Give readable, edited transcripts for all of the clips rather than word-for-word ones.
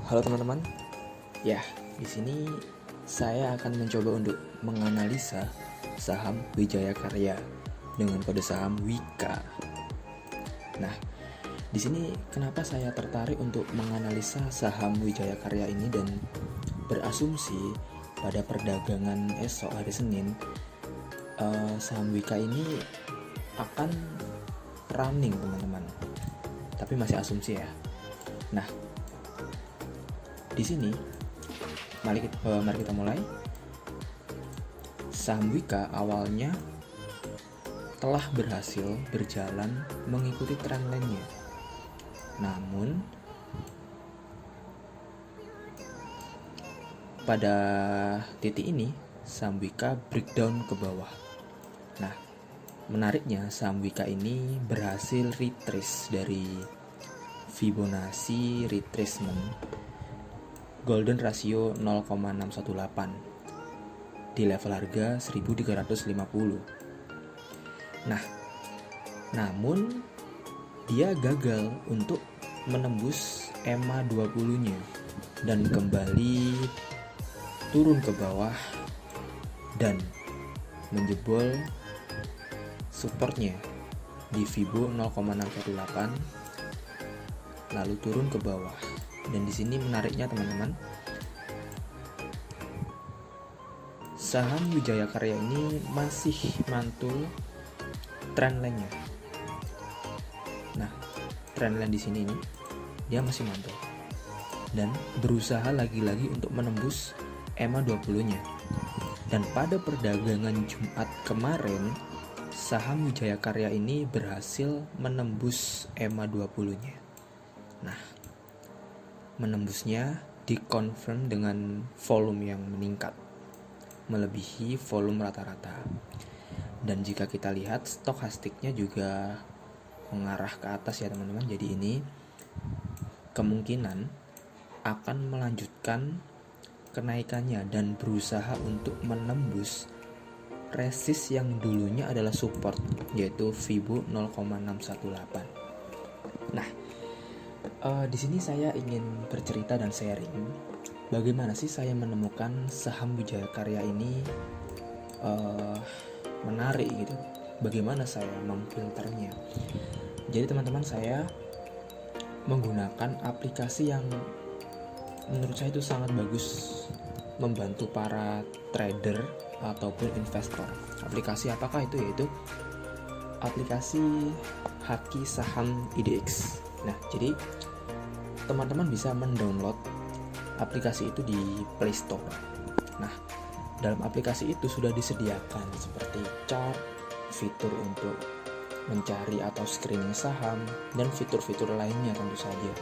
Halo teman-teman. Ya, di sini saya akan mencoba untuk menganalisa saham Wijaya Karya dengan kode saham WIKA. Nah, di sini kenapa saya tertarik untuk menganalisa saham Wijaya Karya ini dan berasumsi pada perdagangan esok hari Senin saham WIKA ini akan running teman-teman. Tapi masih asumsi ya. Nah, di sini mari kita mulai. Saham WIKA awalnya telah berhasil berjalan mengikuti tren lainnya. Namun pada titik ini saham WIKA breakdown ke bawah. Nah, menariknya saham WIKA ini berhasil retrace dari Fibonacci retracement golden ratio 0,618 di level harga 1350. Nah, namun dia gagal untuk menembus EMA 20-nya dan kembali turun ke bawah dan menjebol supportnya di Fibo 0,618 lalu turun ke bawah. Dan di sini menariknya teman-teman, saham Wijaya Karya ini masih mantul trendline-nya. Nah, trendline di sini nih, dia masih mantul dan berusaha lagi-lagi untuk menembus EMA 20-nya. Dan pada perdagangan Jumat kemarin, saham Wijaya Karya ini berhasil menembus EMA 20-nya. Nah, menembusnya dikonfirm dengan volume yang meningkat melebihi volume rata-rata. Dan jika kita lihat stokastiknya juga mengarah ke atas ya teman-teman. Jadi ini kemungkinan akan melanjutkan kenaikannya dan berusaha untuk menembus resist yang dulunya adalah support, yaitu Fibo 0,618. Nah, di sini saya ingin bercerita dan sharing bagaimana sih saya menemukan saham Wijaya Karya ini menarik gitu. Bagaimana saya memfilternya. Jadi teman-teman, saya menggunakan aplikasi yang menurut saya itu sangat bagus membantu para trader ataupun investor. Aplikasi apakah itu? Yaitu aplikasi Haki Saham IDX. Nah, jadi teman-teman bisa mendownload aplikasi itu di Play Store. Nah, dalam aplikasi itu sudah disediakan seperti chart, fitur untuk mencari atau screening saham, dan fitur-fitur lainnya tentu saja.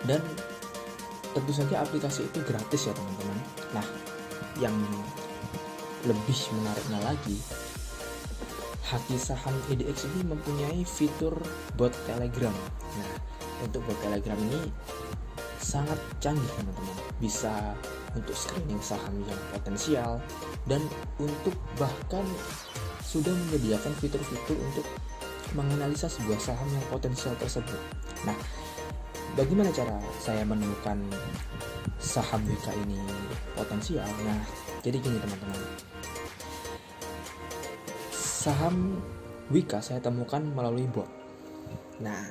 Dan tentu saja aplikasi itu gratis ya teman-teman. Nah, yang lebih menariknya lagi, Haki Saham IDX ini mempunyai fitur bot Telegram. Nah, untuk bot Telegram ini sangat canggih teman-teman. Bisa untuk screening saham yang potensial dan untuk bahkan sudah menyediakan fitur-fitur untuk menganalisa sebuah saham yang potensial tersebut. Nah, bagaimana cara saya menemukan saham WIKA ini potensial? Nah, jadi gini teman-teman. Saham WIKA saya temukan melalui bot. Nah,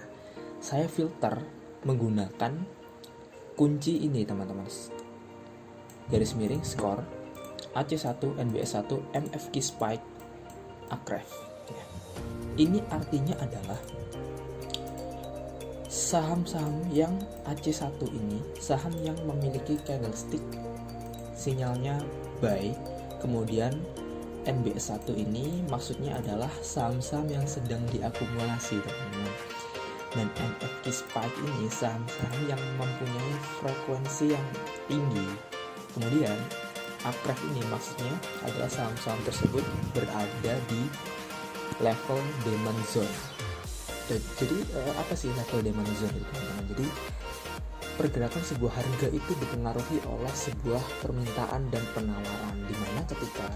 saya filter menggunakan kunci ini teman-teman. Garis miring skor AC1, NBS1, MFQ Spike, Akref. Ini artinya adalah saham-saham yang AC1 ini saham yang memiliki candlestick sinyalnya buy, kemudian NBS1 ini maksudnya adalah saham-saham yang sedang diakumulasi teman-teman. Dan MFQ Spike ini saham-saham yang mempunyai frekuensi yang tinggi. Kemudian Akref ini maksudnya adalah saham-saham tersebut berada di level demand zone. Jadi apa sih level demand zone itu teman-teman? Jadi pergerakan sebuah harga itu dipengaruhi oleh sebuah permintaan dan penawaran, di mana ketika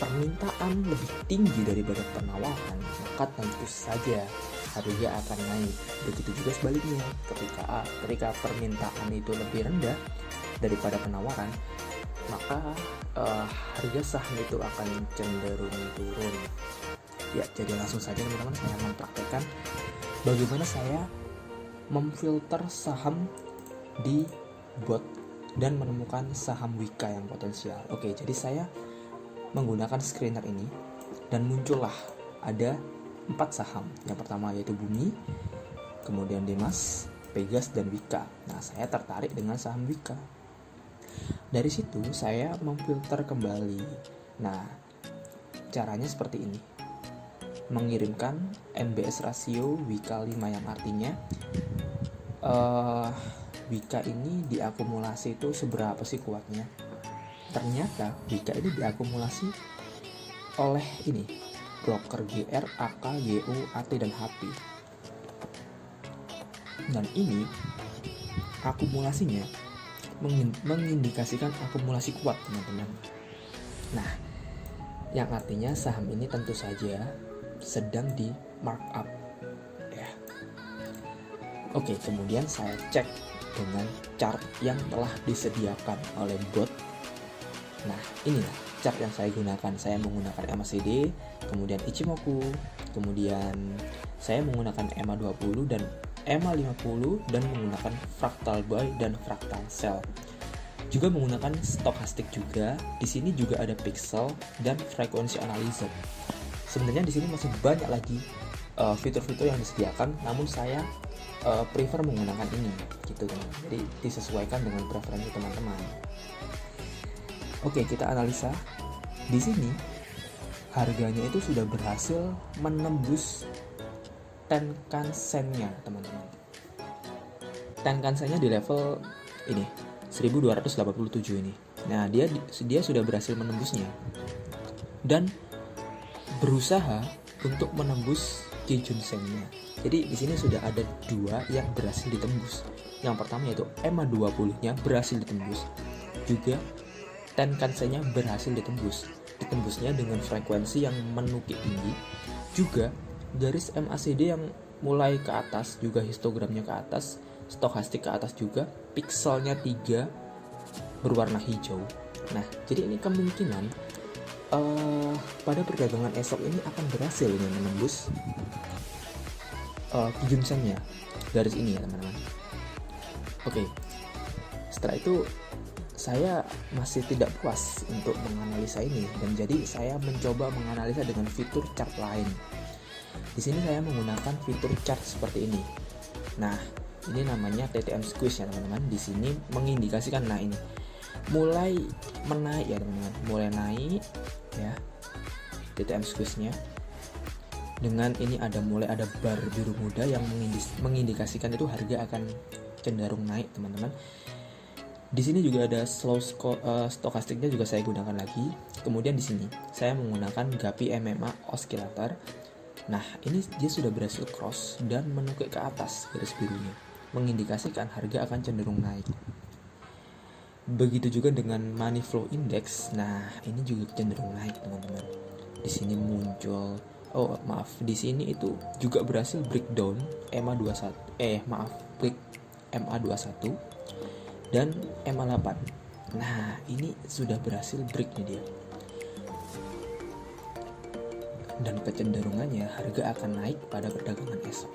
permintaan lebih tinggi daripada penawaran, maka tentu saja harga akan naik. Begitu juga sebaliknya, ketika permintaan itu lebih rendah daripada penawaran, maka harga saham itu akan cenderung turun. Ya, jadi langsung saja teman-teman saya mempraktekkan bagaimana saya memfilter saham di bot dan menemukan saham Wika yang potensial. Oke, jadi saya menggunakan screener ini dan muncullah ada 4 saham. Yang pertama yaitu Bumi, kemudian Demas, Pegas, dan Wika. Nah, saya tertarik dengan saham Wika. Dari situ saya memfilter kembali. Nah, caranya seperti ini. Mengirimkan NBS rasio Wika 5 yang artinya Wika ini diakumulasi itu seberapa sih kuatnya. Ternyata Wika ini diakumulasi oleh ini broker GR, AK, GU, AT, dan HP. Dan ini akumulasinya mengindikasikan akumulasi kuat, teman-teman. Nah, yang artinya saham ini tentu saja sedang di markup ya. Oke, kemudian saya cek dengan chart yang telah disediakan oleh bot. Nah, inilah chart yang saya gunakan. Saya menggunakan MACD, kemudian Ichimoku, kemudian saya menggunakan EMA 20 dan EMA 50 dan menggunakan fractal buy dan fractal sell. Juga menggunakan stokastik juga. Di sini juga ada pixel dan frekuensi analyzer. Sebenarnya di sini masih banyak lagi fitur-fitur yang disediakan, namun saya prefer menggunakan ini gitu kan. Jadi disesuaikan dengan preferensi teman-teman. Oke, kita analisa. Di sini harganya itu sudah berhasil menembus Tenkan-sennya, teman-teman. Tenkan-sennya di level ini 1287 ini. Nah, dia sudah berhasil menembusnya dan berusaha untuk menembus Kijun-sennya. Jadi di sini sudah ada 2 yang berhasil ditembus. Yang pertama yaitu EMA 20-nya berhasil ditembus. Juga Tenkan-sennya berhasil ditembus. Ditembusnya dengan frekuensi yang menukik tinggi. Juga garis MACD yang mulai ke atas, juga histogramnya ke atas, stokastik ke atas juga, pixelnya 3 berwarna hijau. Nah, jadi ini kemungkinan pada perdagangan esok ini akan berhasil ini menembus Kijun-sennya, garis ini ya teman-teman. Oke, setelah itu saya masih tidak puas untuk menganalisa ini, dan jadi saya mencoba menganalisa dengan fitur chart lain. Di sini saya menggunakan fitur chart seperti ini. Nah, ini namanya TTM squeeze ya teman-teman. Di sini mengindikasikan, nah ini mulai menaik ya teman-teman, mulai naik ya TTM squeeze-nya. Dengan ini mulai ada bar biru muda yang mengindikasikan itu harga akan cenderung naik, teman-teman. Di sini juga ada slow stokastiknya juga saya gunakan lagi. Kemudian di sini saya menggunakan GAPI MMA oscillator. Nah, ini dia sudah berhasil cross dan menukik ke atas garis birunya, mengindikasikan harga akan cenderung naik. Begitu juga dengan money flow index. Nah, ini juga cenderung naik, teman-teman. Di sini muncul di sini itu juga berhasil breakdown break MA21 dan MA8. Nah, ini sudah berhasil break nih dia. Dan kecenderungannya harga akan naik pada perdagangan esok.